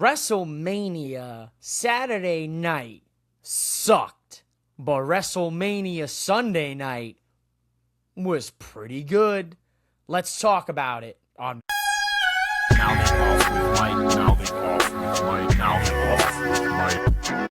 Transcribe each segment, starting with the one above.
WrestleMania Saturday night sucked, but WrestleMania Sunday night was pretty good. Let's talk about it on Mouthing off with Mike, mouthing off with Mike, mouthing off with Mike.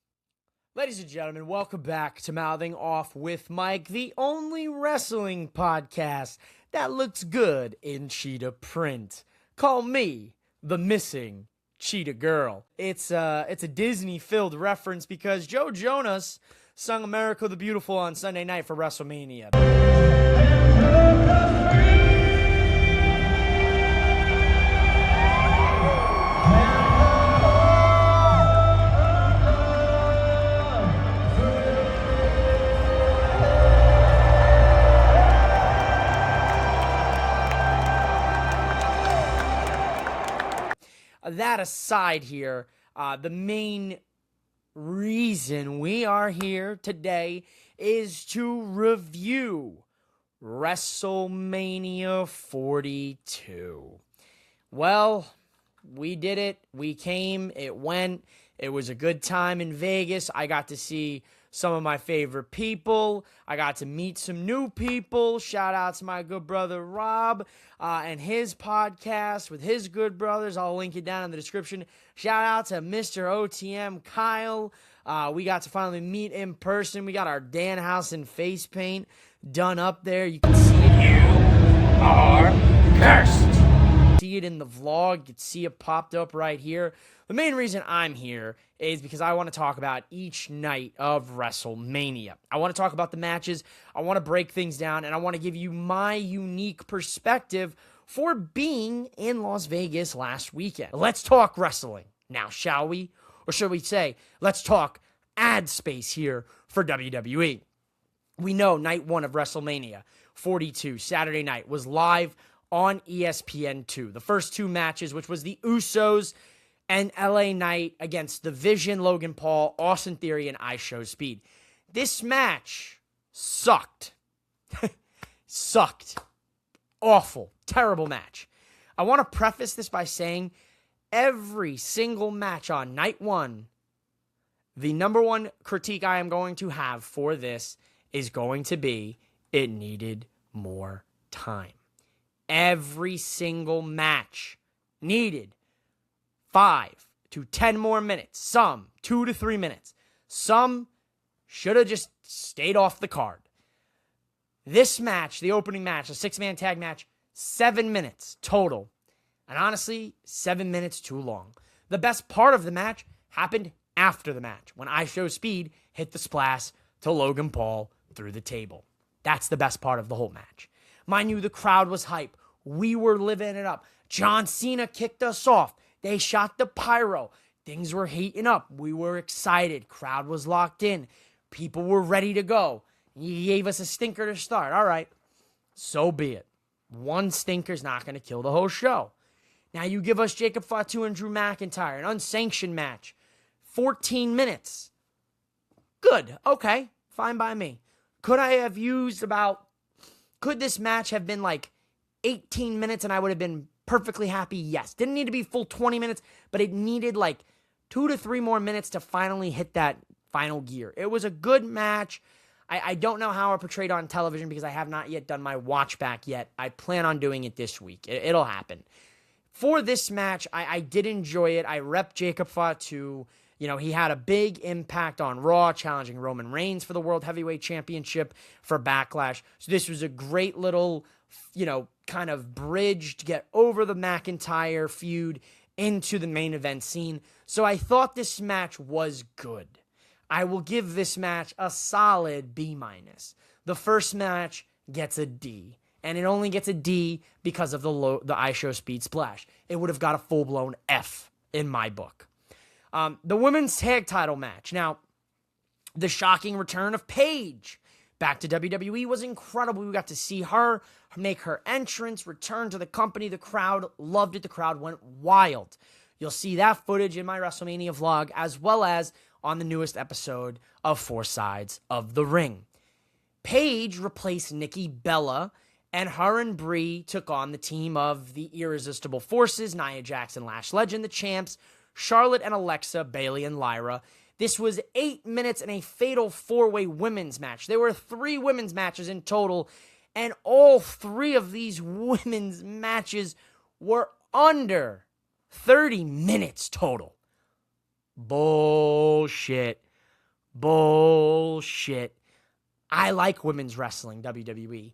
Ladies and gentlemen, welcome back to Mouthing Off with Mike, the only wrestling podcast that looks good in cheetah print. Call me the missing cheetah girl. It's a Disney-filled reference because Joe Jonas sung America the Beautiful on Sunday night for WrestleMania. That aside here, the main reason we are here today is to review WrestleMania 42. Well, we did it. We came. It went. It was a good time in Vegas. I got to see some of my favorite people. I got to meet some new people. Shout out to my good brother Rob and his podcast with his good brothers. I'll link it down in the description. Shout out to Mr. OTM Kyle. We got to finally meet in person. We got our Danhausen face paint done up there. You can see it. You are cursed. See it in the vlog. You can see it popped up right here. The main reason I'm here is because I want to talk about each night of WrestleMania. I want to talk about the matches. I want to break things down, and I want to give you my unique perspective for being in Las Vegas last weekend. Let's talk wrestling now, shall we? Or should we say, let's talk ad space here for WWE. We know night one of WrestleMania 42, Saturday night, was live on ESPN2. The first two matches, which was the Usos and LA Knight against The Vision, Logan Paul, Austin Theory, and I Show Speed. This match sucked. Sucked. Awful. Terrible match. I want to preface this by saying every single match on night one, the number one critique I am going to have for this is going to be it needed more time. Every single match needed 5 to 10 more minutes. Some 2 to 3 minutes. Some should have just stayed off the card. This match, the opening match, a 6-man tag match, 7 minutes total. And honestly, 7 minutes too long. The best part of the match happened after the match, when I Show Speed hit the splash to Logan Paul through the table. That's the best part of the whole match. Mind you, the crowd was hype. We were living it up. John Cena kicked us off. They shot the pyro. Things were heating up. We were excited. Crowd was locked in. People were ready to go. He gave us a stinker to start. All right, so be it. One stinker's not going to kill the whole show. Now you give us Jacob Fatu and Drew McIntyre, an unsanctioned match. 14 minutes. Good. Okay, fine by me. Could this match have been like 18 minutes and I would have been perfectly happy? Yes. Didn't need to be full 20 minutes, but it needed like 2 to 3 more minutes to finally hit that final gear. It was a good match. I don't know how I portrayed on television because I have not yet done my watch back yet. I plan on doing it this week. It'll happen. For this match, I did enjoy it. I repped Jacob Fatu. You know, he had a big impact on Raw, challenging Roman Reigns for the World Heavyweight Championship for Backlash. So this was a great little, kind of bridge to get over the McIntyre feud into the main event scene. So I thought this match was good. I will give this match a solid B-. The first match gets a D, and it only gets a D because of the I Show Speed splash. It would have got a full-blown F in my book. The women's tag title match. Now, the shocking return of Paige back to WWE was incredible. We got to see her make her entrance, return to the company. The crowd loved it. The crowd went wild. You'll see that footage in my WrestleMania vlog, as well as on the newest episode of 4 Sides of the Ring. Paige replaced Nikki Bella, and her and Brie took on the team of the Irresistible Forces, Nia Jax and Lash Legend, the champs, Charlotte and Alexa, Bayley and Lyra. This was 8 minutes in a fatal 4-way women's match. There were 3 women's matches in total, and all 3 of these women's matches were under 30 minutes total. Bullshit. I like women's wrestling, WWE.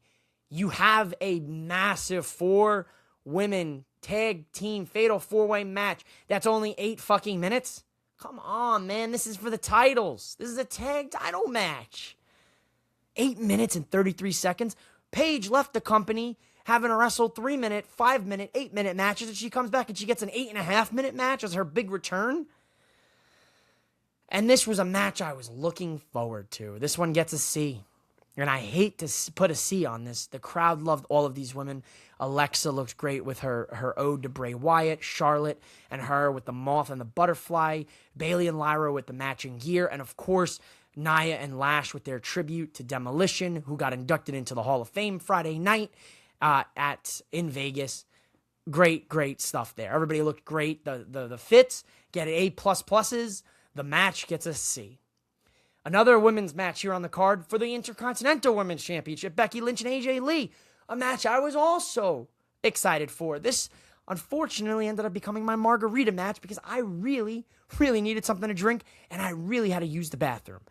You have a massive 4-women tag team fatal 4-way match that's only 8 fucking minutes? Come on, man. This is for the titles. This is a tag title match. 8 minutes and 33 seconds. Paige left the company having to wrestle 3-minute, 5-minute, 8-minute matches, and she comes back and she gets an 8.5-minute match as her big return. And this was a match I was looking forward to. This one gets a C. And I hate to put a C on this. The crowd loved all of these women. Alexa looked great with her ode to Bray Wyatt. Charlotte and her with the moth and the butterfly. Bayley and Lyra with the matching gear. And of course, Nia and Lash with their tribute to Demolition, who got inducted into the Hall of Fame Friday night in Vegas. Great stuff there. Everybody looked great. The fits get A++. The match gets a C. Another women's match here on the card for the Intercontinental Women's Championship. Becky Lynch and AJ Lee. A match I was also excited for. This, unfortunately, ended up becoming my margarita match because I really needed something to drink and I really had to use the bathroom.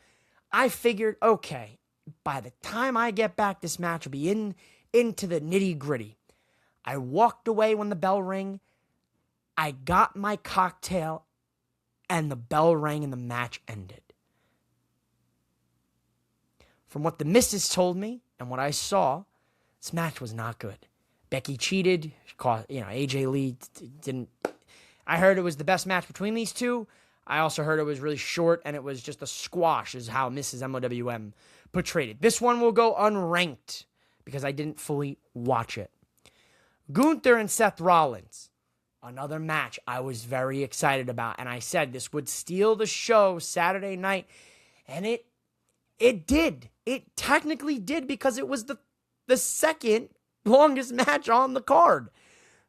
I figured, okay, by the time I get back, this match will be into the nitty-gritty. I walked away when the bell rang. I got my cocktail and the bell rang and the match ended. From what the missus told me and what I saw, this match was not good. Becky cheated. AJ Lee didn't. I heard it was the best match between these two. I also heard it was really short and it was just a squash, is how Mrs. MOWM portrayed it. This one will go unranked because I didn't fully watch it. Gunther and Seth Rollins. Another match I was very excited about. And I said this would steal the show Saturday night. And it did. It technically did because it was the second longest match on the card.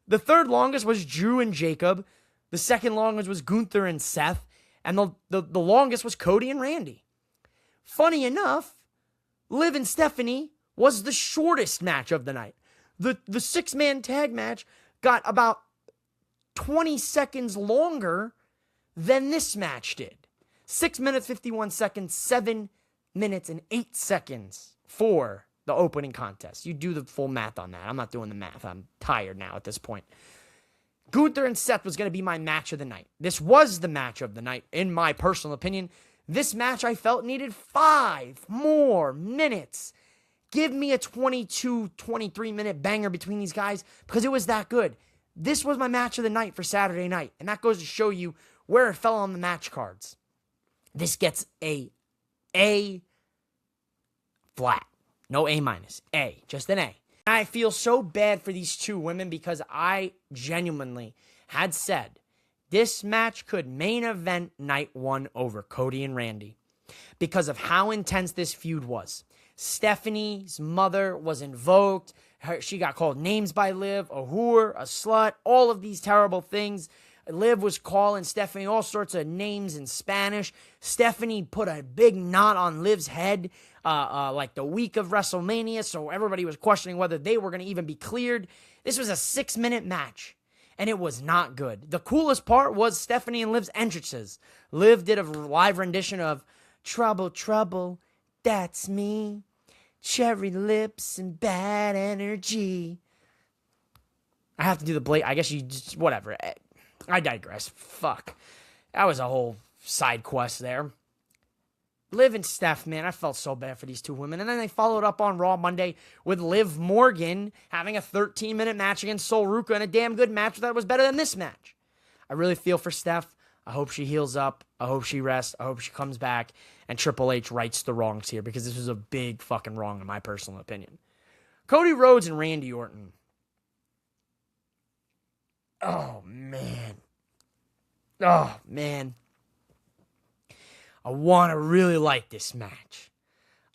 The third longest was Drew and Jacob. The second longest was Gunther and Seth. And the longest was Cody and Randy. Funny enough, Liv and Stephanie was the shortest match of the night. The 6-man tag match got about 20 seconds longer than this match did. 6 minutes, 51 seconds, 7 minutes and 8 seconds for the opening contest. You do the full math on that. I'm not doing the math. I'm tired now at this point. Gunther and Seth was going to be my match of the night. This was the match of the night, in my personal opinion. This match I felt needed 5 more minutes. Give me a 22, 23-minute banger between these guys because it was that good. This was my match of the night for Saturday night, and that goes to show you where it fell on the match cards. This gets a flat. No A minus. A. Just an A. I feel so bad for these two women because I genuinely had said this match could main event night 1 over Cody and Randy because of how intense this feud was. Stephanie's mother was invoked. She got called names by Liv, a whore, a slut, all of these terrible things. Liv was calling Stephanie all sorts of names in Spanish. Stephanie put a big knot on Liv's head like the week of WrestleMania, so everybody was questioning whether they were going to even be cleared. This was a 6-minute match, and it was not good. The coolest part was Stephanie and Liv's entrances. Liv did a live rendition of Trouble, Trouble, That's Me, Cherry Lips and Bad Energy. I have to do the I guess you just, whatever. I digress. Fuck. That was a whole side quest there. Liv and Steph, man, I felt so bad for these two women. And then they followed up on Raw Monday with Liv Morgan having a 13-minute match against Sol Ruca and a damn good match that was better than this match. I really feel for Steph. I hope she heals up. I hope she rests. I hope she comes back and Triple H rights the wrongs here because this was a big fucking wrong in my personal opinion. Cody Rhodes and Randy Orton. Oh, man. I want to really like this match.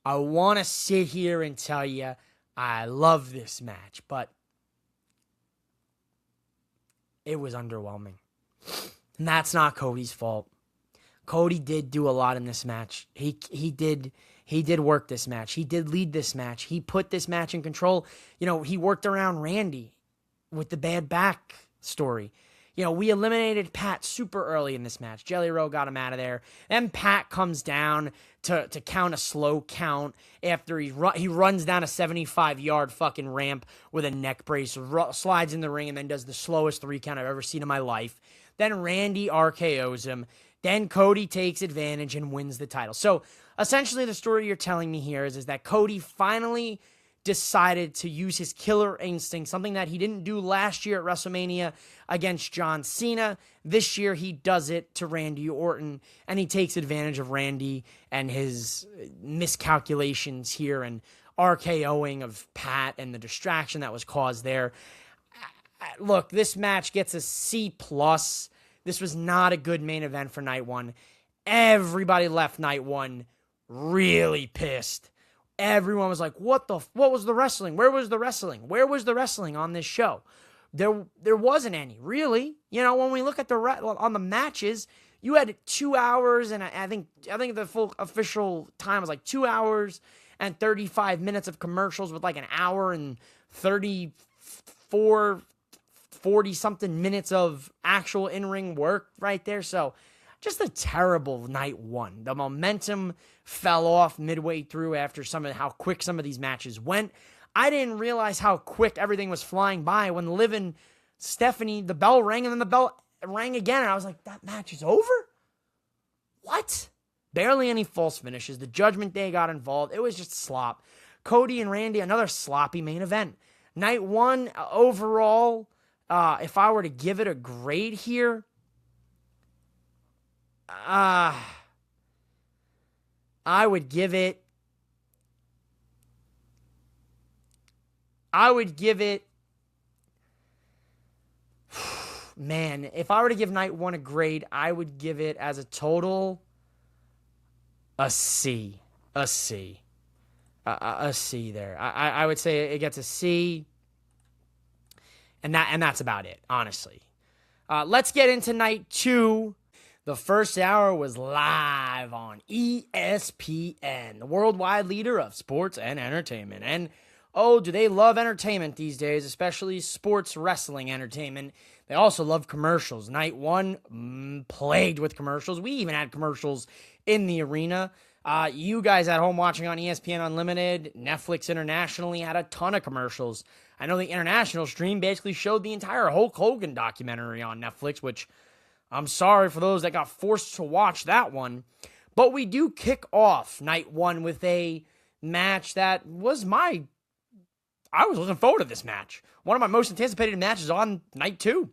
I want to sit here and tell you I love this match, but it was underwhelming. And that's not Cody's fault. Cody did do a lot in this match. He did work this match. He did lead this match. He put this match in control. He worked around Randy with the bad back story. We eliminated Pat super early in this match. Jelly Roll got him out of there. Then Pat comes down to count a slow count after he runs down a 75-yard fucking ramp with a neck brace, slides in the ring, and then does the slowest 3 count I've ever seen in my life. Then Randy RKO's him. Then Cody takes advantage and wins the title. So essentially the story you're telling me here is that Cody finally decided to use his killer instinct, something that he didn't do last year at WrestleMania against John Cena. This year he does it to Randy Orton, and he takes advantage of Randy and his miscalculations here and RKOing of Pat and the distraction that was caused there. Look, this match gets a C+. This was not a good main event for night one. Everybody left night one really pissed. Everyone was like, what was the wrestling? Where was the wrestling? Where was the wrestling on this show? There wasn't any, really. When we look at on the matches, you had 2 hours, and I think the full official time was like 2 hours and 35 minutes of commercials with like an hour and 40-something minutes of actual in-ring work right there. So just a terrible night one. The momentum fell off midway through after how quick some of these matches went. I didn't realize how quick everything was flying by when Liv and Stephanie, the bell rang, and then the bell rang again, and I was like, that match is over? What? Barely any false finishes. The Judgment Day got involved. It was just slop. Cody and Randy, another sloppy main event. Night one, overall, if I were to give it a grade here, I would give it, man, if I were to give night one a grade, I would give it as a total a C. A C there. I would say it gets a C, and that's about it, honestly. Let's get into night two. The first hour was live on ESPN, the worldwide leader of sports and entertainment. And oh, do they love entertainment these days, especially sports wrestling entertainment. They also love commercials. Night one, plagued with commercials. We even had commercials in the arena. You guys at home watching on ESPN Unlimited, Netflix internationally had a ton of commercials. I know the international stream basically showed the entire Hulk Hogan documentary on Netflix, which I'm sorry for those that got forced to watch that one. But we do kick off night one with a match that was I was looking forward to this match. One of my most anticipated matches on night two.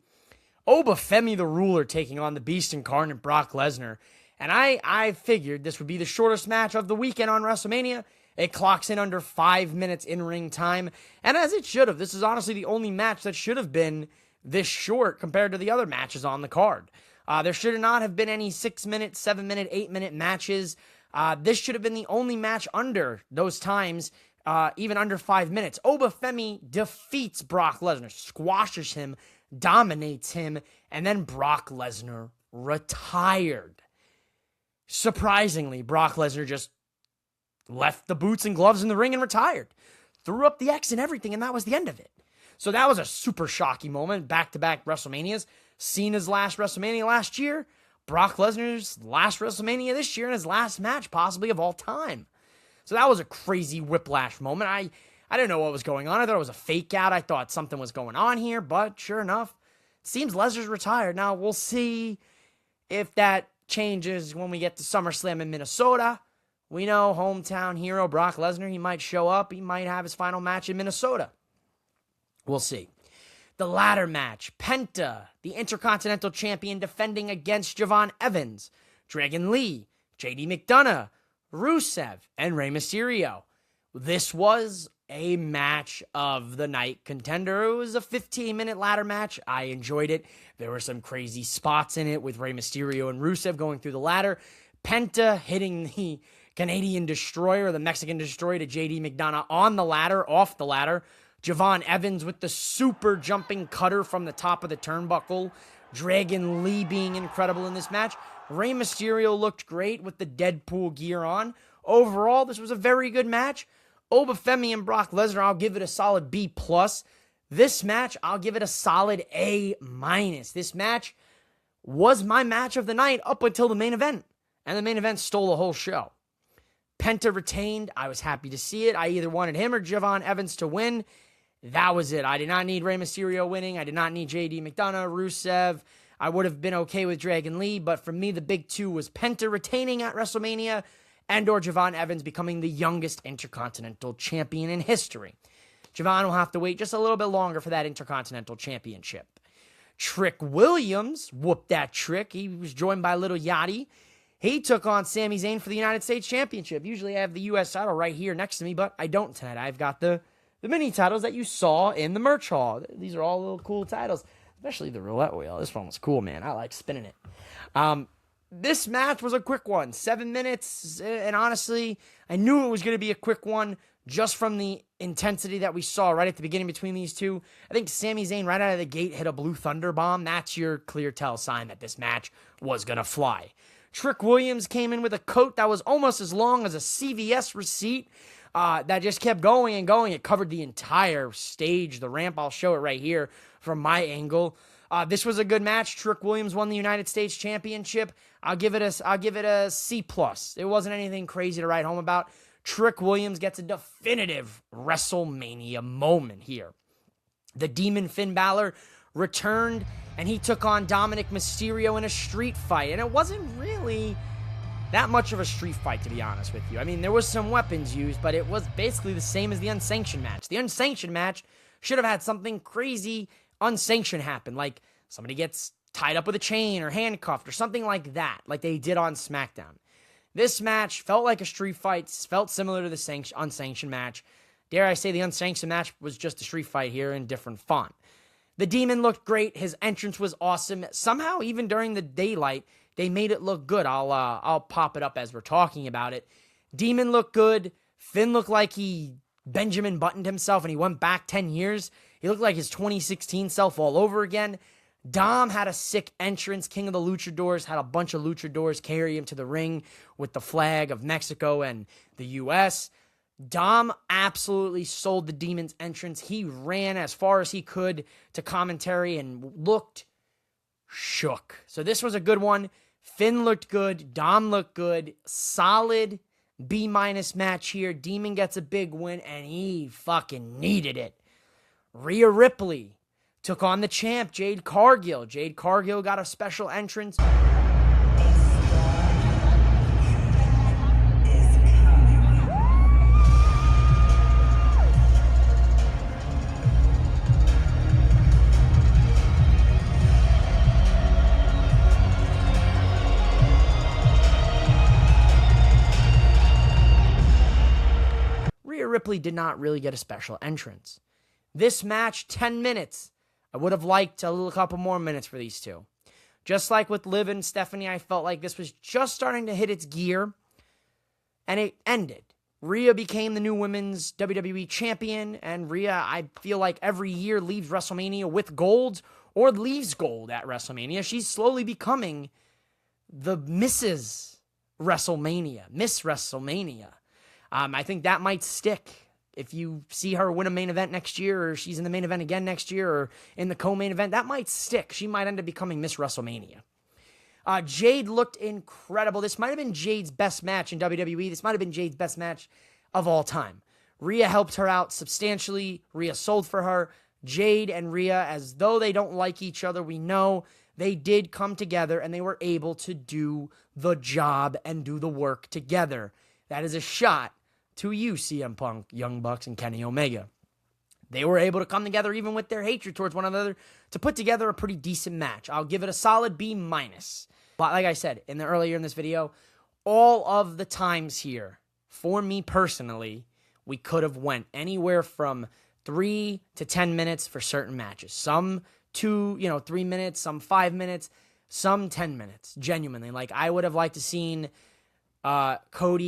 Obafemi the Ruler taking on the Beast Incarnate Brock Lesnar. And I figured this would be the shortest match of the weekend on WrestleMania. It clocks in under 5 minutes in ring time. And as it should have. This is honestly the only match that should have been this short compared to the other matches on the card. There should not have been any 6-minute, 7-minute, 8-minute matches. This should have been the only match under those times, even under 5 minutes. Obafemi defeats Brock Lesnar, squashes him, dominates him, and then Brock Lesnar retired. Surprisingly, Brock Lesnar just left the boots and gloves in the ring and retired. Threw up the X and everything, and that was the end of it. So that was a super shocking moment. Back-to-back WrestleManias. Cena's last WrestleMania last year. Brock Lesnar's last WrestleMania this year, and his last match possibly of all time. So that was a crazy whiplash moment. I didn't know what was going on. I thought it was a fake out. I thought something was going on here, but sure enough, it seems Lesnar's retired. Now we'll see if that changes when we get to SummerSlam in Minnesota. We know hometown hero Brock Lesnar, he might show up. He might have his final match in Minnesota. We'll see. The ladder match, Penta, the Intercontinental Champion, defending against Javon Evans, Dragon Lee, JD McDonough, Rusev, and Rey Mysterio. This was a match of the night contender. It was a 15-minute ladder match. I enjoyed it. There were some crazy spots in it with Rey Mysterio and Rusev going through the ladder. Penta hitting the Canadian Destroyer, the Mexican Destroyer, to JD McDonough on the ladder, off the ladder. Javon Evans with the super jumping cutter from the top of the turnbuckle, Dragon Lee being incredible in this match. Rey Mysterio looked great with the Deadpool gear on. Overall, this was a very good match. Obafemi and Brock Lesnar, I'll give it a solid B+. This match, I'll give it a solid A-. This match was my match of the night up until the main event. And the main event stole the whole show. Penta retained. I was happy to see it. I either wanted him or Javon Evans to win. That was it. I did not need Rey Mysterio winning. I did not need JD McDonough, Rusev. I would have been okay with Dragon Lee, but for me, the big two was Penta retaining at WrestleMania and or Javon Evans becoming the youngest Intercontinental Champion in history. Javon will have to wait just a little bit longer for that Intercontinental Championship. Trick Williams whooped that trick. He was joined by Little Yachty. He took on Sami Zayn for the United States Championship. Usually I have the U.S. title right here next to me, but I don't tonight. I've got the mini titles that you saw in the merch hall. These are all little cool titles, especially the roulette wheel. This one was cool, man. I like spinning it. This match was a quick one, 7 minutes, and honestly, I knew it was going to be a quick one just from the intensity that we saw right at the beginning between these two. I think Sami Zayn right out of the gate hit a Blue Thunder Bomb. That's your clear tell sign that this match was going to fly. Trick Williams came in with a coat that was almost as long as a CVS receipt that just kept going and going. It covered the entire stage, the ramp. I'll show it right here from my angle. This was a good match. Trick Williams won the United States Championship. I'll give it a C+. It wasn't anything crazy to write home about. Trick Williams gets a definitive WrestleMania moment here. The Demon Finn Balor returned, and he took on Dominic Mysterio in a street fight. And it wasn't really that much of a street fight, to be honest with you. I mean, there was some weapons used, but it was basically the same as the unsanctioned match. The unsanctioned match should have had something crazy unsanctioned happen, like somebody gets tied up with a chain or handcuffed or something like that, like they did on SmackDown. This match felt like a street fight, felt similar to the unsanctioned match. Dare I say the unsanctioned match was just a street fight here in different font. The Demon looked great. His entrance was awesome. Somehow, even during the daylight, they made it look good. I'll pop it up as we're talking about it. Demon looked good. Finn looked like he Benjamin buttoned himself and he went back 10 years. He looked like his 2016 self all over again. Dom had a sick entrance. King of the Luchadors had a bunch of luchadors carry him to the ring with the flag of Mexico and the U.S. Dom absolutely sold the Demon's entrance. He ran as far as he could to commentary and looked shook. So this was a good one. Finn looked good. Dom looked good. Solid B- match here. Demon gets a big win, and he fucking needed it. Rhea Ripley took on the champ, Jade Cargill. Jade Cargill got a special entrance. Rhea Ripley did not really get a special entrance. This match, 10 minutes. I would have liked a couple more minutes for these two. Just like with Liv and Stephanie, I felt like this was just starting to hit its gear, and it ended. Rhea became the new women's WWE champion, and Rhea, I feel like every year leaves WrestleMania with gold or leaves gold at WrestleMania. She's slowly becoming the Mrs. WrestleMania, Miss WrestleMania. I think that might stick. If you see her win a main event next year, or she's in the main event again next year, or in the co-main event, that might stick. She might end up becoming Miss WrestleMania. Jade looked incredible. This might have been Jade's best match in WWE. This might have been Jade's best match of all time. Rhea helped her out substantially. Rhea sold for her. Jade and Rhea, as though they don't like each other, we know they did come together and they were able to do the job and do the work together. That is a shot to you, CM Punk, Young Bucks, and Kenny Omega. They were able to come together even with their hatred towards one another to put together a pretty decent match. I'll give it a solid B-. But like I said earlier in this video, all of the times here, for me personally, we could have went anywhere from 3 to 10 minutes for certain matches. Some 3 minutes, some 5 minutes, some 10 minutes, genuinely. Like, I would have liked to seen I would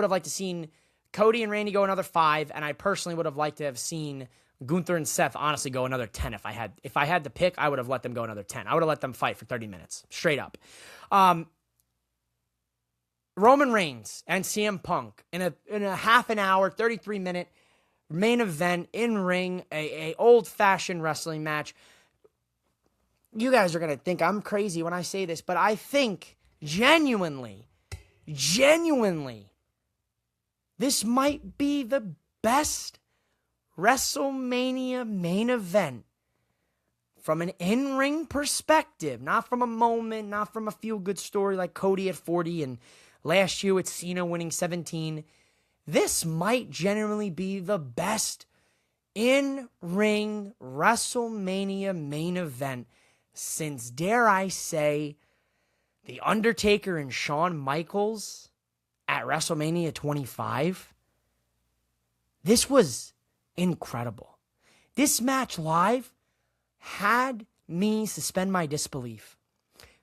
have liked to seen Cody and Randy go another 5, and I personally would have liked to have seen Gunther and Seth honestly go another 10 if I had to pick. I would have let them go another 10. I would have let them fight for 30 minutes straight up. Roman Reigns and CM Punk in a half an hour, 33-minute main event in ring, a old-fashioned wrestling match. You guys are going to think I'm crazy when I say this, but I think genuinely, this might be the best WrestleMania main event from an in-ring perspective, not from a moment, not from a feel-good story like Cody at 40 and last year with Cena winning 17. This might genuinely be the best in-ring WrestleMania main event since, dare I say, The Undertaker and Shawn Michaels at WrestleMania 25. This was incredible. This match live had me suspend my disbelief.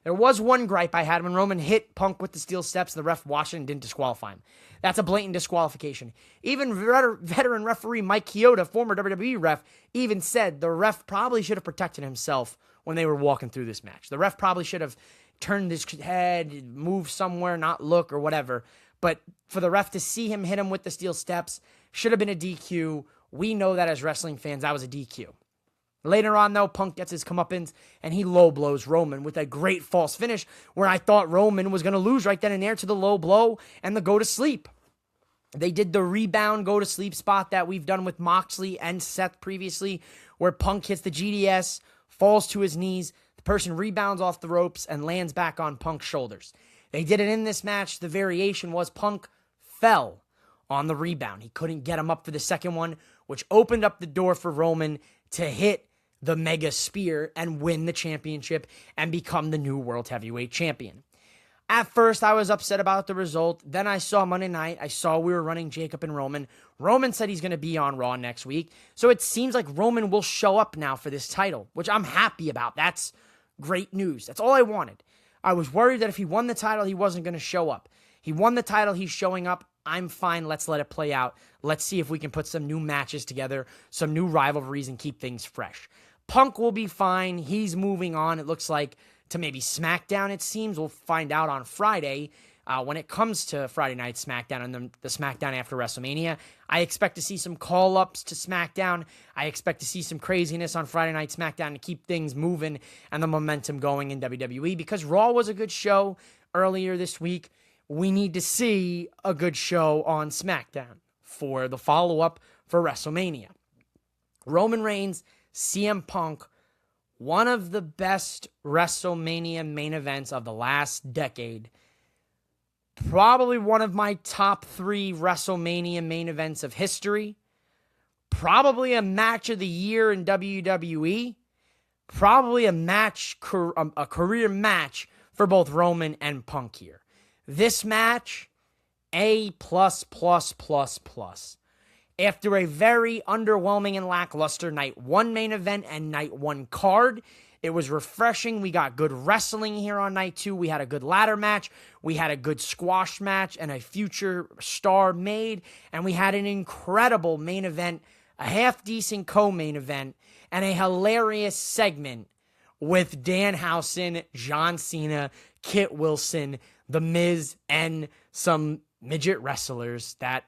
There was one gripe I had when Roman hit Punk with the steel steps. The ref watched it and didn't disqualify him. That's a blatant disqualification. Even veteran referee Mike Chioda, former WWE ref, even said the ref probably should have protected himself when they were walking through this match. The ref probably should have turned his head, moved somewhere, not look or whatever. But for the ref to see him hit him with the steel steps should have been a DQ. We know that as wrestling fans, that was a DQ. Later on, though, Punk gets his comeuppance, and he low blows Roman with a great false finish where I thought Roman was going to lose right then and there to the low blow and the go to sleep. They did the rebound go to sleep spot that we've done with Moxley and Seth previously, where Punk hits the GDS, falls to his knees, the person rebounds off the ropes and lands back on Punk's shoulders. They did it in this match. The variation was Punk fell on the rebound. He couldn't get him up for the second one, which opened up the door for Roman to hit the mega spear and win the championship and become the new world heavyweight champion. At first, I was upset about the result. Then I saw Monday night. I saw we were running Jacob and Roman. Roman said he's going to be on Raw next week. So it seems like Roman will show up now for this title, which I'm happy about. That's great news. That's all I wanted. I was worried that if he won the title, he wasn't going to show up. He won the title. He's showing up. I'm fine. Let's let it play out. Let's see if we can put some new matches together, some new rivalries, and keep things fresh. Punk will be fine. He's moving on, it looks like, to maybe SmackDown, it seems. We'll find out on Friday. When it comes to Friday Night SmackDown and the SmackDown after WrestleMania, I expect to see some call-ups to SmackDown. I expect to see some craziness on Friday Night SmackDown to keep things moving and the momentum going in WWE. Because Raw was a good show earlier this week, we need to see a good show on SmackDown for the follow-up for WrestleMania. Roman Reigns, CM Punk, one of the best WrestleMania main events of the last decade. Probably one of my top 3 WrestleMania main events of history. Probably a match of the year in WWE. Probably a career match for both Roman and Punk here. This match, A++++. After a very underwhelming and lackluster Night 1 main event and Night 1 card, it was refreshing. We got good wrestling here on Night 2. We had a good ladder match. We had a good squash match and a future star made. And we had an incredible main event, a half-decent co-main event, and a hilarious segment with Danhausen, John Cena, Kit Wilson, The Miz, and some midget wrestlers that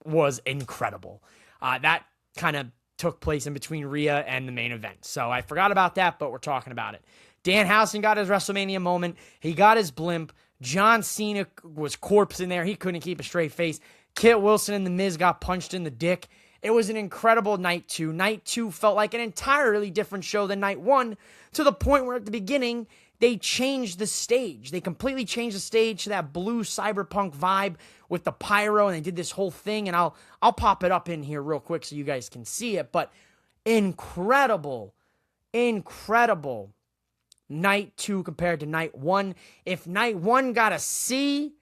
was incredible. That kind of took place in between Rhea and the main event. So I forgot about that, but we're talking about it. Danhausen got his WrestleMania moment. He got his blimp. John Cena was corpse in there. He couldn't keep a straight face. Kit Wilson and The Miz got punched in the dick. It was an incredible Night 2. Night 2 felt like an entirely different show than Night 1, to the point where at the beginning, they changed the stage. They completely changed the stage to that blue cyberpunk vibe with the pyro, and they did this whole thing, and I'll pop it up in here real quick so you guys can see it, but incredible Night 2 compared to Night 1. If Night 1 got a C,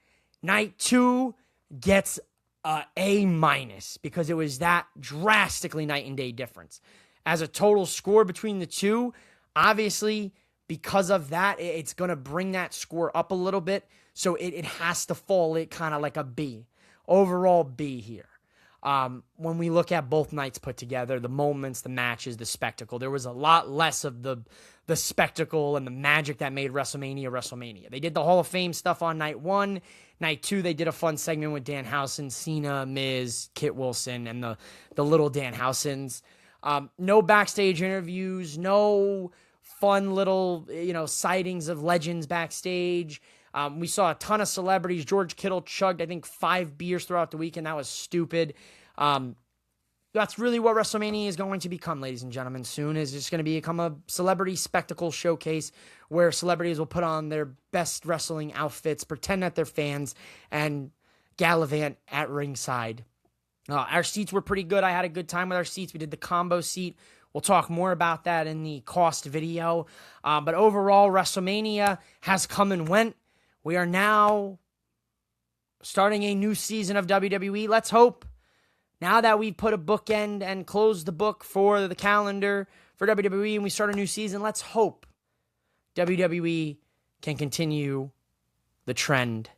Night 2 gets a A-, because it was that drastically night and day difference. As a total score between the two, obviously, because of that, it's going to bring that score up a little bit. So it has to fall it kind of like a B. Overall B here. When we look at both nights put together, the moments, the matches, the spectacle, there was a lot less of the spectacle and the magic that made WrestleMania. They did the Hall of Fame stuff on night 1. Night 2, they did a fun segment with Danhausen, Cena, Miz, Kit Wilson, and the little Danhausens. No backstage interviews, no fun little, sightings of legends backstage. We saw a ton of celebrities. George Kittle chugged, I think, 5 beers throughout the weekend. That was stupid. That's really what WrestleMania is going to become, ladies and gentlemen, soon. Is just going to become a celebrity spectacle showcase where celebrities will put on their best wrestling outfits, pretend that they're fans, and gallivant at ringside. Our seats were pretty good. I had a good time with our seats. We did the combo seat. We'll talk more about that in the cost video. But overall, WrestleMania has come and went. We are now starting a new season of WWE. Let's hope, now that we've put a bookend and closed the book for the calendar for WWE and we start a new season, let's hope WWE can continue the trend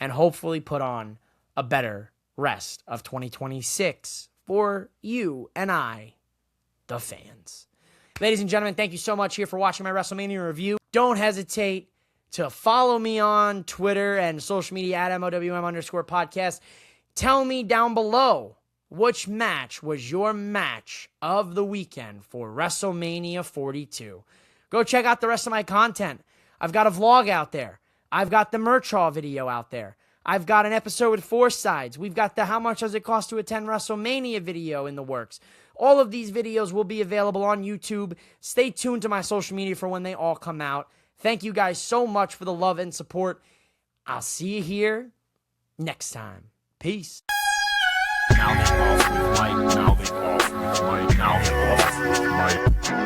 and hopefully put on a better rest of 2026 for you and I, the fans. Ladies and gentlemen, thank you so much here for watching my WrestleMania review. Don't hesitate to follow me on Twitter and social media at MOWM_podcast. Tell me down below, which match was your match of the weekend for WrestleMania 42? Go check out the rest of my content. I've got a vlog out there. I've got the merch haul video out there. I've got an episode with 4 sides. We've got the how much does it cost to attend WrestleMania video in the works. All of these videos will be available on YouTube. Stay tuned to my social media for when they all come out. Thank you guys so much for the love and support. I'll see you here next time. Peace. Now they off with Mike. Now they off with Mike. Now they off with Mike.